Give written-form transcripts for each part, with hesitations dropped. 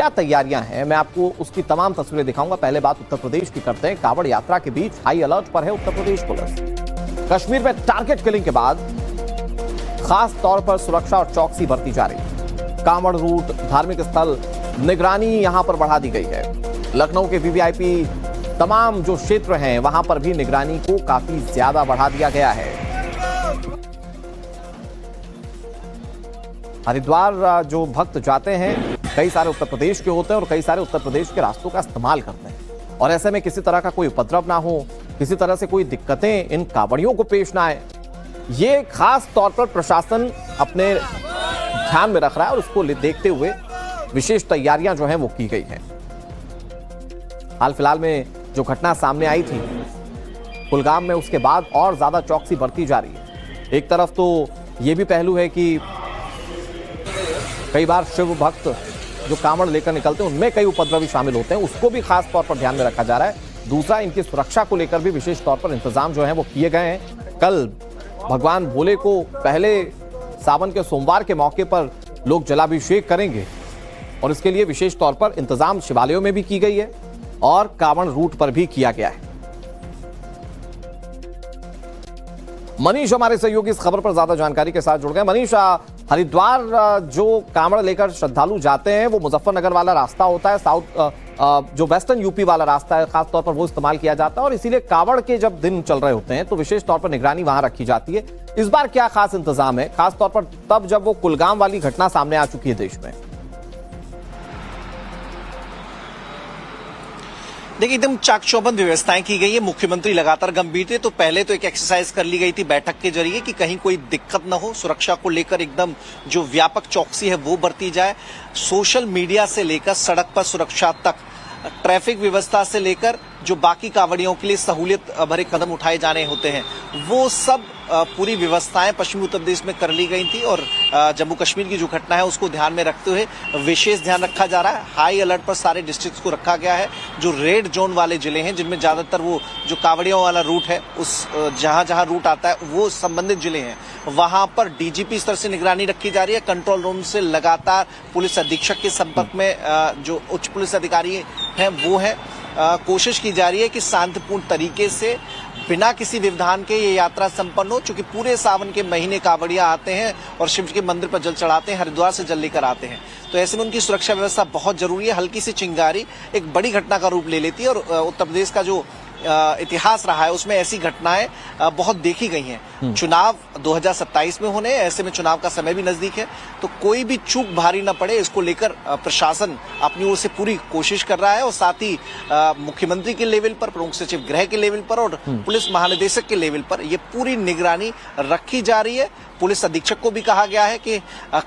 क्या तैयारियां हैं, मैं आपको उसकी तमाम तस्वीरें दिखाऊंगा। पहले बात उत्तर प्रदेश की करते हैं। कांवड़ यात्रा के बीच हाई अलर्ट पर है उत्तर प्रदेश पुलिस। कश्मीर में टारगेट किलिंग के बाद खास तौर पर सुरक्षा और चौकसी बरती जा रही है। कांवड़ रूट, धार्मिक स्थल, निगरानी यहां पर बढ़ा दी गई है। लखनऊ के वीवीआईपी तमाम जो क्षेत्र हैं वहां पर भी निगरानी को काफी ज्यादा बढ़ा दिया गया है। हरिद्वार जो भक्त जाते हैं कई सारे उत्तर प्रदेश के होते हैं और कई सारे उत्तर प्रदेश के रास्तों का इस्तेमाल करते हैं, और ऐसे में किसी तरह का कोई उपद्रव ना हो, किसी तरह से कोई दिक्कतें इन कांवड़ियों को पेश ना आए, ये खास तौर पर प्रशासन अपने ध्यान में रख रहा है और उसको देखते हुए विशेष तैयारियां जो हैं वो की गई हैं। हाल फिलहाल में जो घटना सामने आई थी कुलगाम में, उसके बाद और ज्यादा चौकसी बरती जा रही है। एक तरफ तो ये भी पहलू है कि कई बार शिव भक्त जो कांवड़ लेकर निकलते हैं उनमें कई उपद्रवी शामिल होते हैं, उसको भी खास तौर पर ध्यान में रखा जा रहा है। दूसरा, इनकी सुरक्षा को लेकर भी विशेष तौर पर इंतजाम जो है वो किए गए हैं। कल भगवान भोले को पहले सावन के सोमवार के मौके पर लोग जलाभिषेक करेंगे और इसके लिए विशेष तौर पर इंतजाम शिवालयों में भी की गई है और कांवड़ रूट पर भी किया गया है। मनीष हमारे सहयोगी इस खबर पर ज्यादा जानकारी के साथ जुड़ गए। मनीष, हरिद्वार जो कांवड़ लेकर श्रद्धालु जाते हैं वो मुजफ्फरनगर वाला रास्ता होता है, साउथ जो वेस्टर्न यूपी वाला रास्ता है, खास तौर पर वो इस्तेमाल किया जाता है और इसीलिए कांवड़ के जब दिन चल रहे होते हैं तो विशेष तौर पर निगरानी वहां रखी जाती है। इस बार क्या खास इंतजाम है, खास तौर पर तब जब वो कुलगाम वाली घटना सामने आ चुकी है देश में? देखिए, एकदम चाक चौबंद व्यवस्थाएं की गई है। मुख्यमंत्री लगातार गंभीर थे, तो पहले तो एक एक्सरसाइज कर ली गई थी बैठक के जरिए कि कहीं कोई दिक्कत न हो, सुरक्षा को लेकर एकदम जो व्यापक चौकसी है वो बरती जाए। सोशल मीडिया से लेकर सड़क पर सुरक्षा तक, ट्रैफिक व्यवस्था से लेकर जो बाकी कांवड़ियों के लिए सहूलियत भरे कदम उठाए जाने होते हैं वो सब पूरी व्यवस्थाएं पश्चिमी उत्तर प्रदेश में कर ली गई थी। और जम्मू कश्मीर की जो घटना है उसको ध्यान में रखते हुए विशेष ध्यान रखा जा रहा है। हाई अलर्ट पर सारे डिस्ट्रिक्ट्स को रखा गया है। जो रेड जोन वाले जिले हैं जिनमें ज्यादातर वो जो कांवड़ियों वाला रूट है, उस जहां जहां रूट आता है वो संबंधित जिले हैं, वहां पर डीजीपी स्तर से निगरानी रखी जा रही है। कंट्रोल रूम से लगातार पुलिस अधीक्षक के संपर्क में जो उच्च पुलिस अधिकारी हैं वो है। कोशिश की जा रही है कि शांतिपूर्ण तरीके से बिना किसी व्यवधान के ये यात्रा संपन्न हो, चूंकि पूरे सावन के महीने कांवड़िया आते हैं और शिव के मंदिर पर जल चढ़ाते हैं, हरिद्वार से जल लेकर आते हैं, तो ऐसे में उनकी सुरक्षा व्यवस्था बहुत जरूरी है। हल्की सी चिंगारी एक बड़ी घटना का रूप ले लेती है और उत्तर प्रदेश का जो इतिहास रहा है उसमें ऐसी घटनाएं बहुत देखी गई हैं। चुनाव 2027 में होने, ऐसे में चुनाव का समय भी नजदीक है, तो कोई भी चूक भारी न पड़े इसको लेकर प्रशासन अपनी ओर से पूरी कोशिश कर रहा है। और साथ ही मुख्यमंत्री के लेवल पर, प्रमुख सचिव गृह के लेवल पर और पुलिस महानिदेशक के लेवल पर ये पूरी निगरानी रखी जा रही है। पुलिस अधीक्षक को भी कहा गया है कि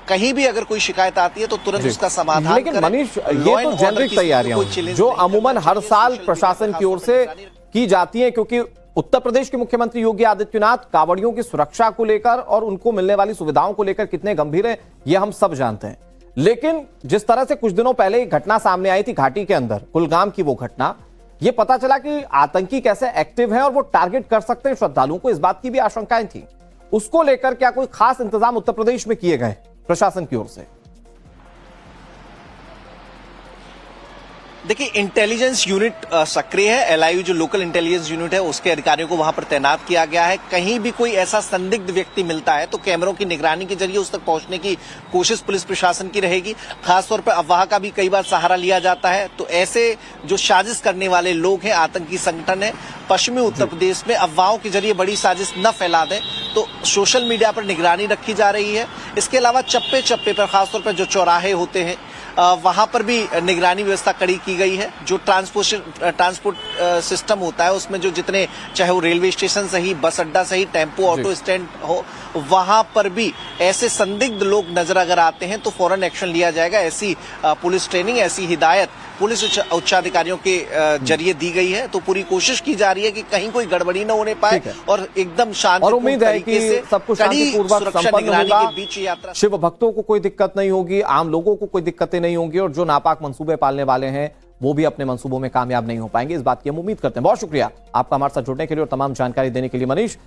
कहीं भी अगर कोई शिकायत आती है तो तुरंत उसका समाधान लेकिन मनीष, ये तो जेनरिक तैयारियां जो अमूमन हर साल प्रशासन की ओर से की जाती है, क्योंकि उत्तर प्रदेश के मुख्यमंत्री योगी आदित्यनाथ कांवड़ियों की सुरक्षा को लेकर और उनको मिलने वाली सुविधाओं को लेकर कितने गंभीर हैं ये हम सब जानते हैं। लेकिन जिस तरह से कुछ दिनों पहले एक घटना सामने आई थी घाटी के अंदर, कुलगाम की वो घटना, ये पता चला कि आतंकी कैसे एक्टिव हैं और वो टारगेट कर सकते हैं श्रद्धालुओं को, इस बात की भी आशंकाएं थी। उसको लेकर क्या कोई खास इंतजाम उत्तर प्रदेश में किए गए प्रशासन की ओर से? देखिए, इंटेलिजेंस यूनिट सक्रिय है। एलआईयू जो लोकल इंटेलिजेंस यूनिट है उसके अधिकारियों को वहां पर तैनात किया गया है। कहीं भी कोई ऐसा संदिग्ध व्यक्ति मिलता है तो कैमरों की निगरानी के जरिए उस तक पहुंचने की कोशिश पुलिस प्रशासन की रहेगी। खासतौर पर अफवाह का भी कई बार सहारा लिया जाता है, तो ऐसे जो साजिश करने वाले लोग हैं, आतंकी संगठन है, पश्चिमी उत्तर प्रदेश में अफवाहों के जरिए बड़ी साजिश न फैला दें, तो सोशल मीडिया पर निगरानी रखी जा रही है। इसके अलावा चप्पे चप्पे पर, खासतौर पर जो चौराहे होते हैं वहां पर भी निगरानी व्यवस्था कड़ी की गई है। जो ट्रांसपोर्ट सिस्टम होता है उसमें जो जितने, चाहे वो रेलवे स्टेशन सही, बस अड्डा सही, टेम्पो ऑटो स्टैंड हो, वहां पर भी ऐसे संदिग्ध लोग नजर अगर आते हैं तो फौरन एक्शन लिया जाएगा। ऐसी पुलिस ट्रेनिंग, ऐसी हिदायत पुलिस उच्चाधिकारियों के जरिए दी गई है। तो पूरी कोशिश की जा रही है कि कहीं कोई गड़बड़ी न होने पाए और एकदम शांति, और उम्मीद है कि सब कुछ शांतिपूर्वक संपन्न होगा। बीच यात्रा शिव भक्तों को कोई दिक्कत नहीं होगी, आम लोगों को कोई दिक्कतें नहीं होंगी और जो नापाक मंसूबे पालने वाले हैं वो भी अपने मंसूबों में कामयाब नहीं हो पाएंगे। इस बात की हम उम्मीद करते हैं। बहुत शुक्रिया आपका हमारे साथ जुड़ने के लिए और तमाम जानकारी देने के लिए मनीष।